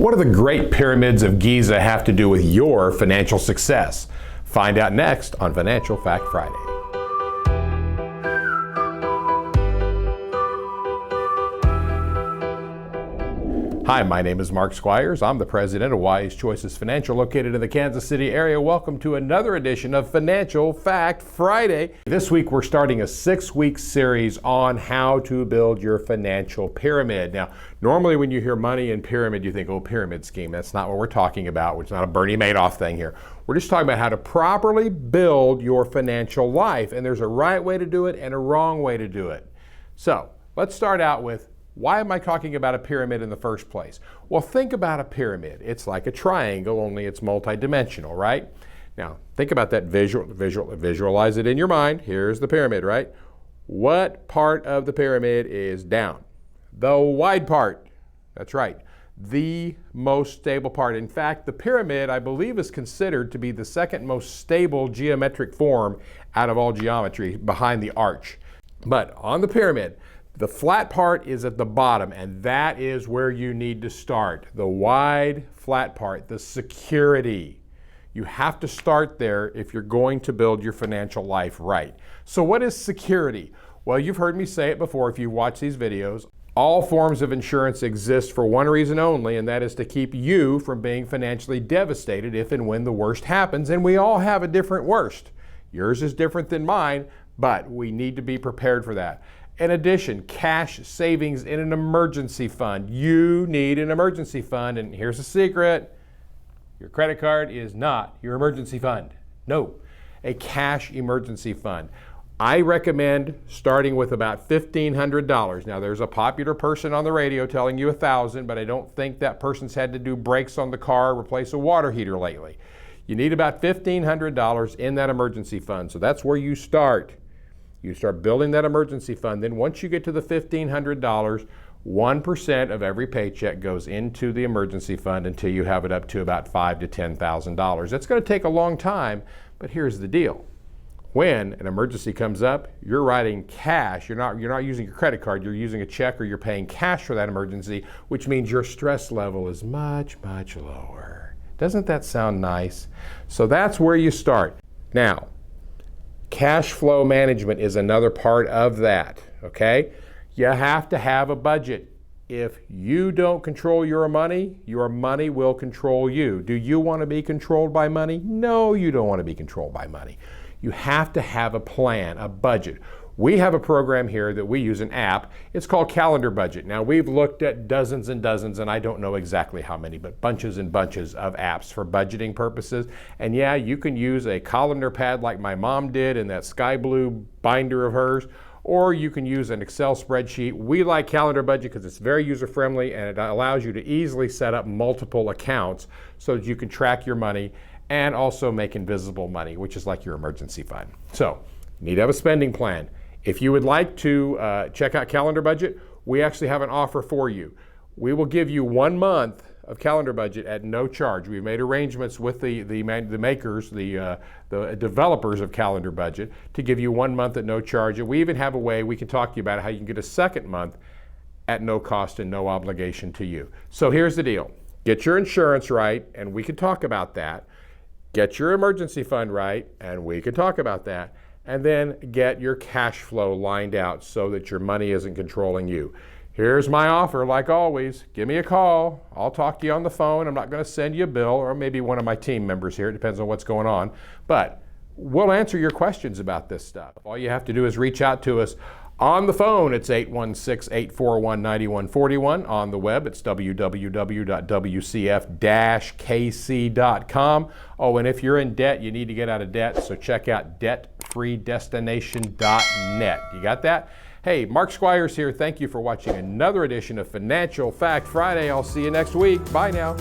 What do the Great Pyramids of Giza have to do with your financial success? Find out next on Financial Fact Friday. Hi, my name is Mark Squires. I'm the president of Wise Choices Financial, located in the Kansas City area. Welcome to another edition of Financial Fact Friday. This week we're starting a 6-week series on how to build your financial pyramid. Now, normally when you hear money and pyramid, you think, oh, pyramid scheme. That's not what we're talking about. It's not a Bernie Madoff thing here. We're just talking about how to properly build your financial life. And there's a right way to do it and a wrong way to do it. So let's start out with, why am I talking about a pyramid in the first place? Well, think about a pyramid. It's like a triangle, only it's multidimensional, right? Now, think about that visualize it in your mind. Here's the pyramid, right? What part of the pyramid is down? The wide part. That's right. The most stable part. In fact, the pyramid, I believe, is considered to be the second most stable geometric form out of all geometry behind the arch. But on the pyramid, the flat part is at the bottom, and that is where you need to start. The wide, flat part, the security. You have to start there if you're going to build your financial life right. So what is security? Well, you've heard me say it before if you watch these videos. All forms of insurance exist for one reason only, and that is to keep you from being financially devastated if and when the worst happens, and we all have a different worst. Yours is different than mine, but we need to be prepared for that. In addition, cash savings in an emergency fund. You need an emergency fund, and here's a secret. Your credit card is not your emergency fund. No, a cash emergency fund. I recommend starting with about $1,500. Now, there's a popular person on the radio telling you $1,000, but I don't think that person's had to do brakes on the car, replace a water heater lately. You need about $1,500 in that emergency fund, so that's where you start. You start building that emergency fund. Then once you get to the $1,500, 1% of every paycheck goes into the emergency fund until you have it up to about $5,000 to $10,000. That's going to take a long time, but here's the deal. When an emergency comes up, you're writing cash. You're not using your credit card. You're using a check, or you're paying cash for that emergency, which means your stress level is much, much lower. Doesn't that sound nice? So that's where you start. Now, cash flow management is another part of that, okay? You have to have a budget. If you don't control your money will control you. Do you want to be controlled by money? No, you don't want to be controlled by money. You have to have a plan, a budget. We have a program here that we use, an app. It's called Calendar Budget. Now, we've looked at dozens and dozens, and I don't know exactly how many, but bunches and bunches of apps for budgeting purposes. And yeah, you can use a calendar pad like my mom did in that sky blue binder of hers, or you can use an Excel spreadsheet. We like Calendar Budget because it's very user-friendly, and it allows you to easily set up multiple accounts so that you can track your money and also make invisible money, which is like your emergency fund. So, you need to have a spending plan. If you would like to check out Calendar Budget, we actually have an offer for you. We will give you 1 month of Calendar Budget at no charge. We've made arrangements with the makers, the developers of Calendar Budget, to give you 1 month at no charge. And we even have a way we can talk to you about how you can get a second month at no cost and no obligation to you. So here's the deal. Get your insurance right, and we can talk about that. Get your emergency fund right, and we can talk about that. And then get your cash flow lined out so that your money isn't controlling you. Here's my offer, like always. Give me a call. I'll talk to you on the phone. I'm not going to send you a bill, or maybe one of my team members here. It depends on what's going on. But we'll answer your questions about this stuff. All you have to do is reach out to us on the phone. It's 816-841-9141. On the web, it's www.wcf-kc.com. Oh, and if you're in debt, you need to get out of debt, so check out debtfreedestination.net. You got that? Hey, Mark Squires here. Thank you for watching another edition of Financial Fact Friday. I'll see you next week. Bye now.